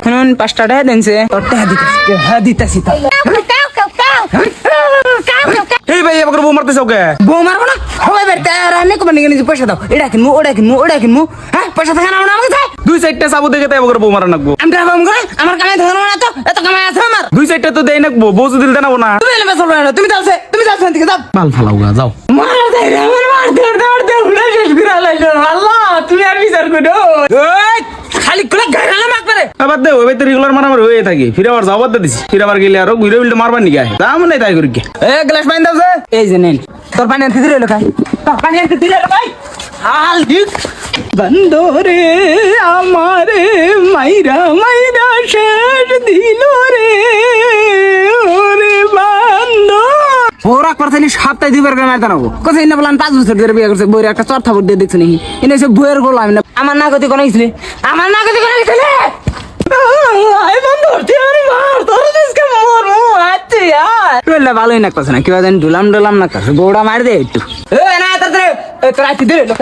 এখন 5 টাকা দেনছে তোর টাকা দিতেছি এই ভাই আমাকে বউ মারতেছ ওকে বউ মারবো না হবে বেটা রান্না করবো নাকি নিজে পয়সা দাও এটা কিনবো ওটা কিনবো হ্যাঁ পয়সা থাকে না আমাকে চাই 2-4টা সাবু দেখে তাই আমাকে বউ মারা নাকবো আমি টাকা পাবো করে আমার কামাই ধরবো না তো এত কামাই আছে আমার 2-4টা তো দেই নাকবো বউ যদি দিতে নাবো না তুমি এলে চলবে না তুমি যাও থেকে যাও বাল ফালাও গা যাও মার দে রে আমার মার দে উড়ে শেষ করে লাইলো আল্লাহ তুমি আর বিচার করো এই খালি কোলা গায়লা মাক করে আবার দে ওই তো রেগুলার মারামারি হয়ে থাকি ফিরে আবার যাবার দিছি ফিরে আবার গেলে আরো ঘুরে উল্টে মারবার নি গায়ে দাম নাই তাই করি এ গ্লাস পানি দাও যে এই যে নেন তোর পানি আনতে দিলে লোকাই তোর পানি আনতে দিলে লোকাই হাল দিক বন্দরে আমারে মাইরা শেষ দিল রে ওরে বন্ধ ওরা করছনি সপ্তাহে দুইবার করে মারতে নাও কোথায় না বললাম 5 বছর ধরে বিয়ে করছে বইরে একটা চর থাপড় দিয়ে দেখছ নাকি এনে এসে বইয়ের গোলাম না আমার নাগতি কোন গেছিলে আই বন্ধু তুই মার তোর দিসকে মারবো আচ্ছা यार বললে ভালোই না কথা না কি জানি ডুলাম না কথা গোড়া মার দে একটু এ না তাড়াতাড়ি তোরা আইতে দে লোক